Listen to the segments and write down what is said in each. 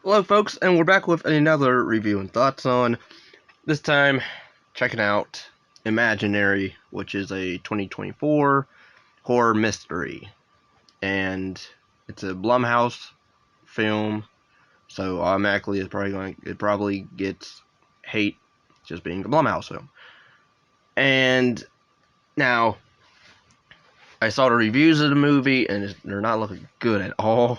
Hello, folks, and we're back with another review and thoughts on this time checking out Imaginary, which is a 2024 horror mystery, and it's a Blumhouse film, so automatically it probably gets hate just being a Blumhouse film. And now I saw the reviews of the movie, and they're not looking good at all.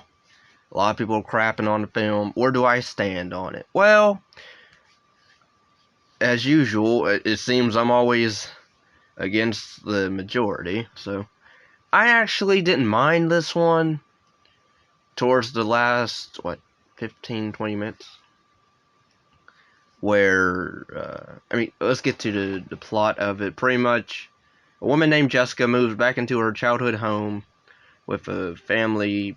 A lot of people are crapping on the film. Where do I stand on it? Well, as usual, it seems I'm always against the majority. So I actually didn't mind this one towards the last, 15, 20 minutes. Where, let's get to the plot of it. Pretty much, a woman named Jessica moves back into her childhood home with a family.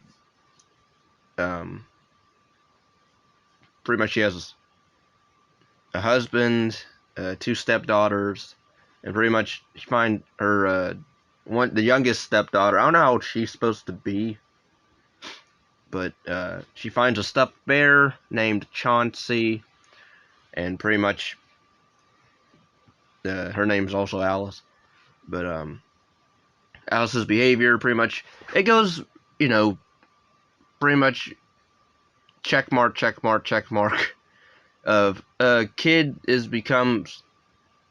Pretty much, she has a husband, two stepdaughters, and pretty much she finds her the youngest stepdaughter. I don't know how old she's supposed to be, but she finds a stuffed bear named Chauncey, and pretty much her name's also Alice. But Alice's behavior pretty much it goes, pretty much check mark, check mark, check mark. Of a kid becomes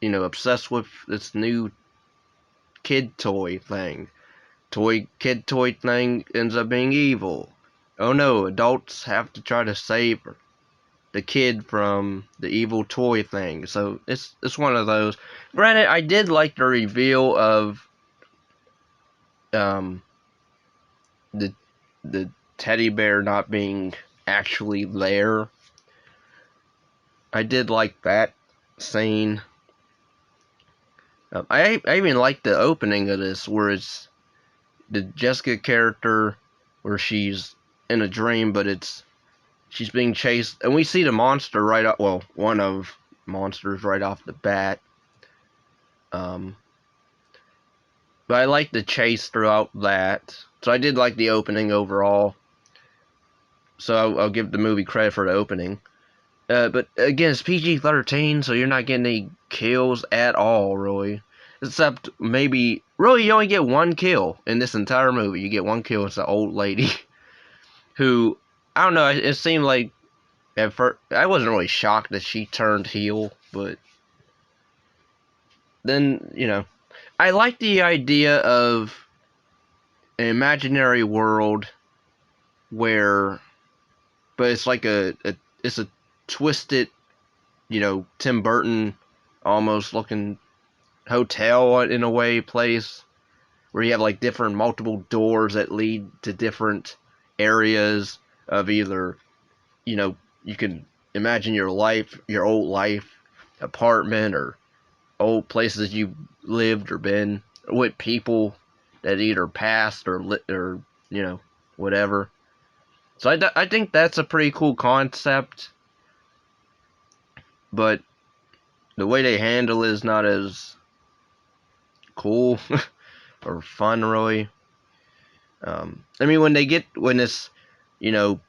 obsessed with this new kid toy thing. Kid toy thing ends up being evil. Oh no, adults have to try to save the kid from the evil toy thing. So it's one of those. Granted, I did like the reveal of um the the teddy bear not being actually there. I did like that scene. I even like the opening of this, where it's the Jessica character, where she's in a dream, but she's being chased, and we see the monster right off. Well, one of monsters right off the bat. Um, but I like the chase throughout that, so I did like the opening overall. So I'll give the movie credit for the opening. But again, it's PG-13, so you're not getting any kills at all, really. Except maybe, really, you only get one kill in this entire movie. You get one kill. It's an old lady who, I don't know, it seemed like at first I wasn't really shocked that she turned heel, but then I like the idea of an imaginary world where, but it's like it's a twisted, Tim Burton almost looking hotel in a way place where you have like different multiple doors that lead to different areas of either, you can imagine your old life, apartment, or old places you've lived or been with people that either passed or whatever. So I think that's a pretty cool concept, but the way they handle it is not as cool or fun, really. When it's, you don't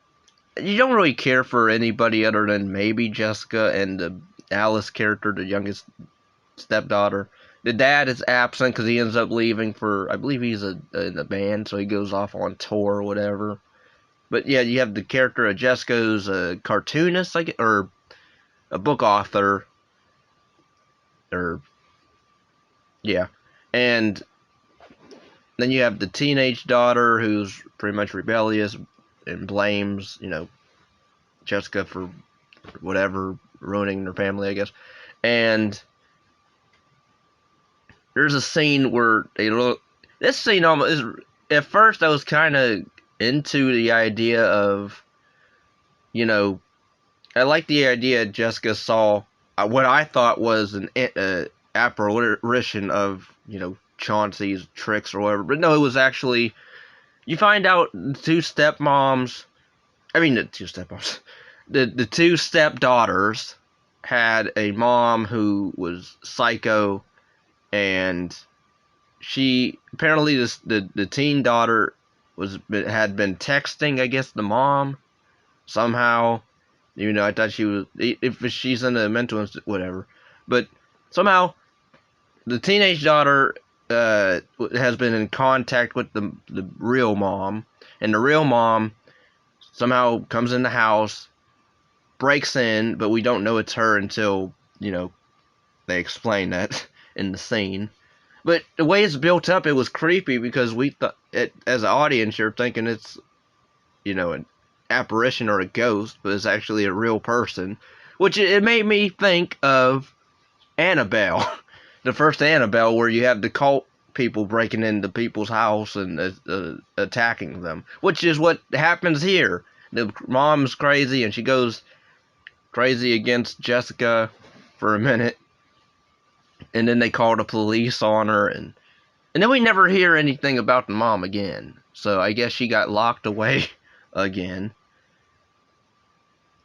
really care for anybody other than maybe Jessica and the Alice character, the youngest stepdaughter. The dad is absent because he ends up leaving for, I believe he's in the band, so he goes off on tour or whatever. But yeah, you have the character of Jessica, who's a cartoonist, or a book author, or yeah, and then you have the teenage daughter who's pretty much rebellious and blames, Jessica for whatever, ruining her family, I guess. And there's a scene where this scene almost is. At first, I was kind of into the idea of, I like the idea Jessica saw what I thought was an apparition of, Chauncey's tricks or whatever. But no, it was actually, you find out the two stepmoms, the two stepdaughters had a mom who was psycho, and she apparently the teen daughter had been texting, I guess, the mom somehow, Even though I thought she was, if she's in a mental whatever. But somehow the teenage daughter has been in contact with the real mom, and the real mom somehow comes in the house, breaks in, but we don't know it's her until they explain that in the scene. But the way it's built up, it was creepy because we thought, as an audience, you're thinking it's an apparition or a ghost, but it's actually a real person, which it made me think of Annabelle, the first Annabelle, where you have the cult people breaking into people's house and attacking them, which is what happens here. The mom's crazy and she goes crazy against Jessica for a minute, and then they call the police on her, and then we never hear anything about the mom again. So I guess she got locked away again.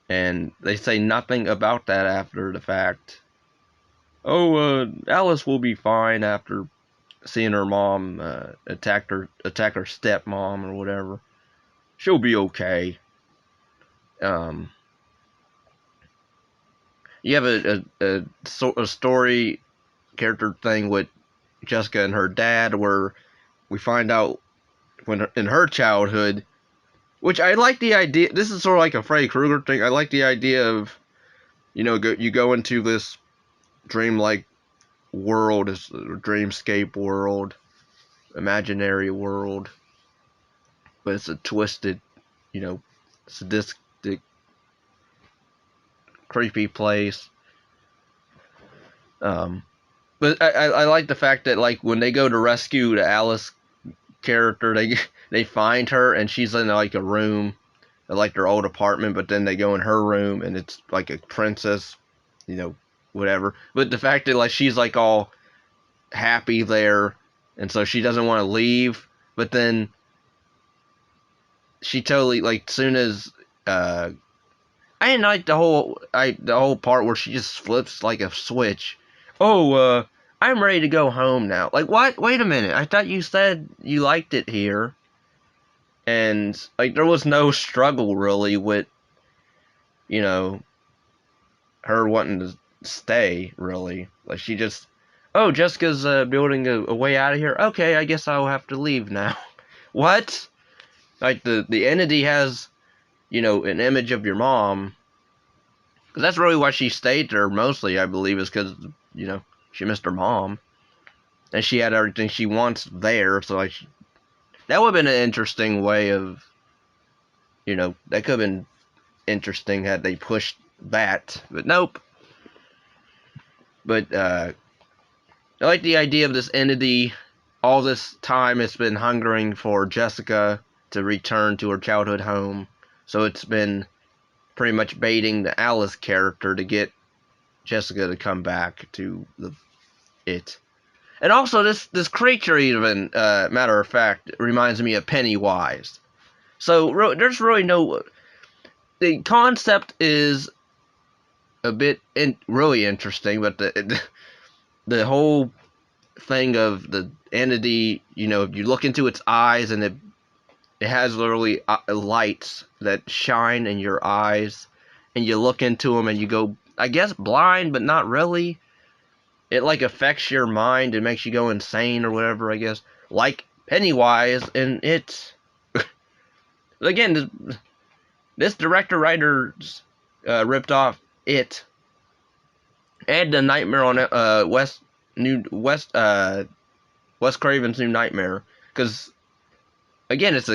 And they say nothing about that after the fact. Oh, Alice will be fine after seeing her mom attack her stepmom or whatever. She'll be okay. Um, you have a story character thing with Jessica and her dad, where we find out in her childhood, which I like the idea. This is sort of like a Freddy Krueger thing. I like the idea of you go into this dreamlike world, this dreamscape world, imaginary world, but it's a twisted, sadistic, creepy place. Um, but I like the fact that, like, when they go to rescue the Alice character, they find her and she's in like a room, like their old apartment, but then they go in her room and it's like a princess, whatever. But the fact that, like, she's like all happy there, and so she doesn't want to leave, but then she totally, like, soon as I didn't like the whole part where she just flips like a switch. Oh, I'm ready to go home now. Like, what? Wait a minute. I thought you said you liked it here. And, like, there was no struggle really with, her wanting to stay, really. Like, she just, oh, Jessica's building a way out of here. Okay, I guess I'll have to leave now. What? Like, the entity has, an image of your mom. Because that's really why she stayed there mostly, I believe, is because, she missed her mom. And she had everything she wants there, so, like, that would have been an interesting way of, that could have been interesting had they pushed that, but nope. But, I like the idea of this entity. All this time it's been hungering for Jessica to return to her childhood home, so it's been pretty much baiting the Alice character to get Jessica to come back to it. And also, this creature, even, matter of fact, reminds me of Pennywise. So there's really no. The concept is a bit really interesting, but the whole thing of the entity, if you look into its eyes, and it has literally lights that shine in your eyes, and you look into them and you go, I guess, blind, but not really. It, like, affects your mind and makes you go insane or whatever, I guess. Like Pennywise, and it's... Again, this director-writers ripped off It, and the Nightmare on Wes Craven's New Nightmare. Because, again, it's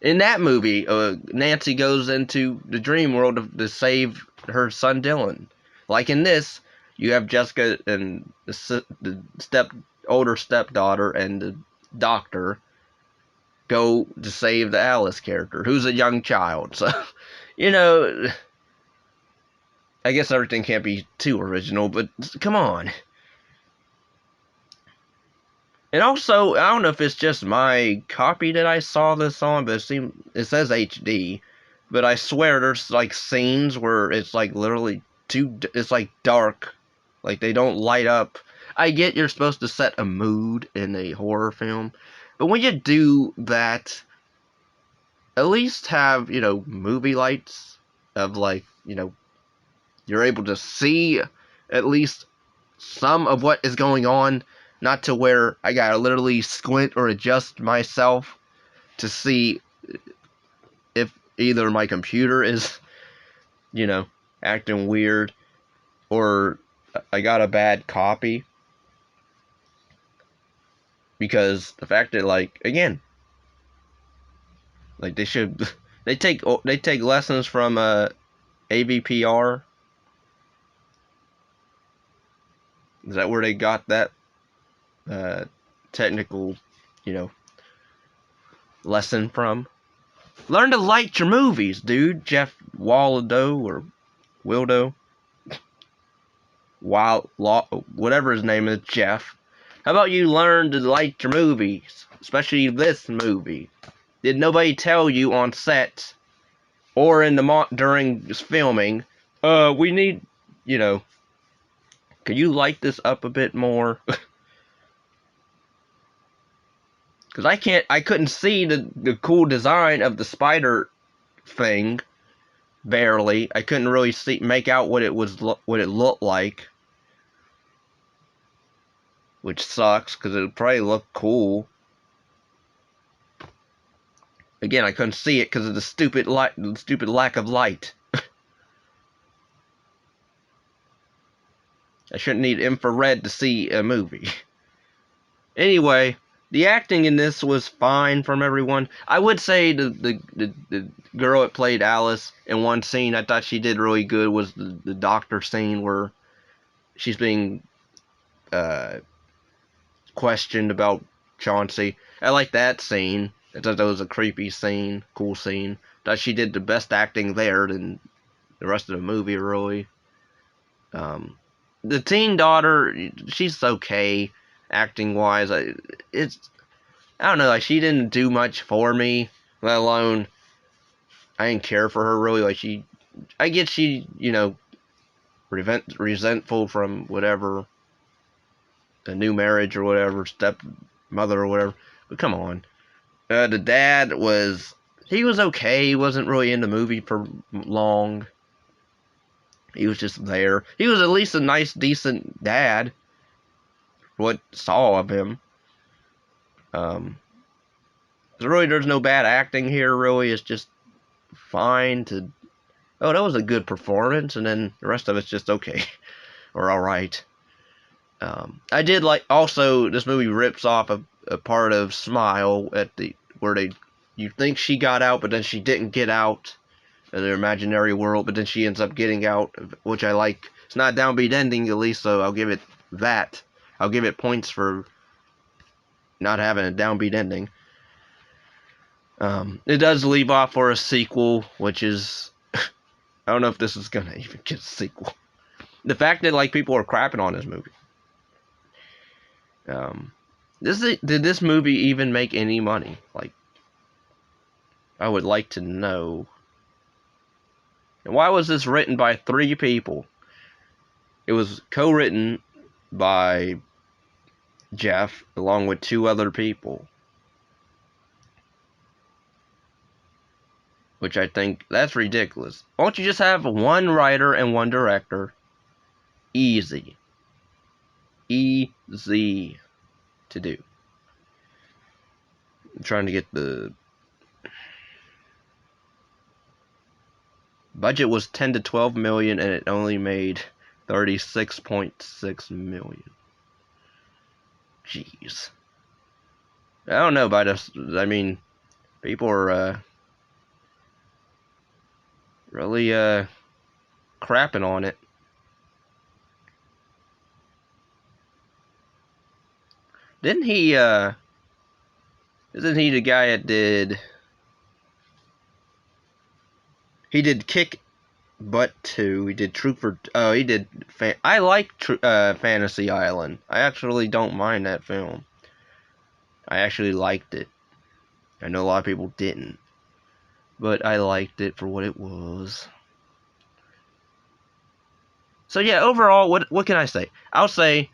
in that movie, Nancy goes into the dream world to save her son Dylan. Like in this, you have Jessica and the older stepdaughter and the doctor go to save the Alice character, who's a young child. So, I guess everything can't be too original, but come on. And also, I don't know if it's just my copy that I saw this on, but it says HD. But I swear there's, like, scenes where it's, like, literally it's, like, dark. Like, they don't light up. I get you're supposed to set a mood in a horror film, but when you do that, at least have, movie lights of like, you're able to see at least some of what is going on, not to where I gotta literally squint or adjust myself to see if either my computer is, acting weird or I got a bad copy. Because the fact that, like, again, like they take lessons from AVPR. Is that where they got that technical, lesson from? Learn to like your movies, dude. Jeff Waldo or Wildo, whatever his name is, Jeff. How about you learn to like your movies, especially this movie? Did nobody tell you on set or in the during filming? We need, could you light this up a bit more? Because I couldn't see the cool design of the spider thing. Barely. I couldn't really make out what it looked like. Which sucks, because it would probably look cool. Again, I couldn't see it because of the stupid lack of light. I shouldn't need infrared to see a movie. Anyway, the acting in this was fine from everyone. I would say the girl that played Alice in one scene, I thought she did really good, was the doctor scene where she's being questioned about Chauncey. I like that scene. I thought that was a creepy scene, cool scene. I thought she did the best acting there than the rest of the movie, really. The teen daughter, she's okay acting wise. I don't know, like, she didn't do much for me, let alone I didn't care for her really. Like, I get she, resentful from whatever, a new marriage or whatever, stepmother or whatever. But come on. The dad he was okay. He wasn't really in the movie for long. He was just there. He was at least a nice, decent dad. What saw of him. There's no bad acting here, really. It's just fine to... Oh, that was a good performance, and then the rest of it's just okay. Or alright. I did like... Also, this movie rips off a part of Smile where you think she got out, but then she didn't get out of their imaginary world, but then she ends up getting out, which I like. It's not a downbeat ending, at least, so I'll give it that. I'll give it points for not having a downbeat ending. It does leave off for a sequel, which is... I don't know if this is gonna even get a sequel. The fact that, like, people are crapping on this movie. Did this movie even make any money? Like, I would like to know. And why was this written by 3 people? It was co-written by Jeff along with 2 other people. Which I think, that's ridiculous. Why don't you just have 1 writer and 1 director? Easy. Easy to do. I'm trying to get the... Budget was 10 to 12 million and it only made 36.6 million. Jeez. I don't know about this. I mean, people are really crapping on it. Didn't he isn't he the guy that did... He did Kick Butt 2. He did Trooper... Oh, he did... I like Fantasy Island. I actually don't mind that film. I actually liked it. I know a lot of people didn't. But I liked it for what it was. So yeah, overall, what can I say? I'll say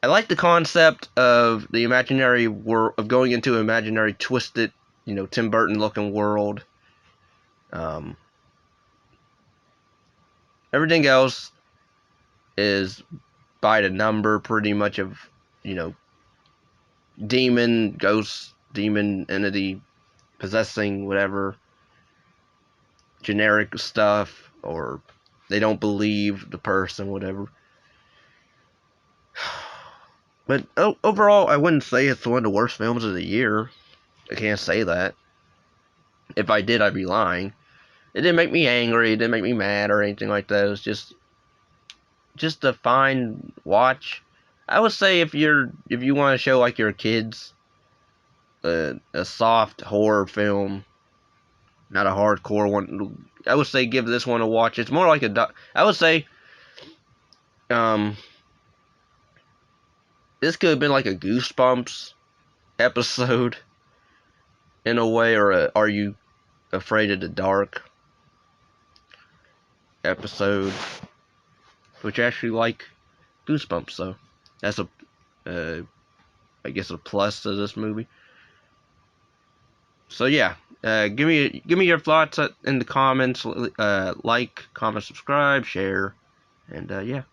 I like the concept of the imaginary world, of going into an imaginary twisted, Tim Burton looking world. Everything else is by the number, pretty much, of, you know, demon, ghost, demon entity possessing whatever generic stuff, or they don't believe the person, whatever. But overall, I wouldn't say it's one of the worst films of the year. I can't say that. If I did, I'd be lying. It didn't make me angry. It didn't make me mad or anything like that. It was just a fine watch. I would say if you want to show like your kids a soft horror film, not a hardcore one, I would say give this one a watch. It's more like I would say um this could have been like a Goosebumps episode in a way, or a Are You Afraid of the Dark episode, which I actually like Goosebumps, so that's a uh, I guess a plus to this movie. So yeah, give me your thoughts in the comments. Like, comment, subscribe, share, and yeah.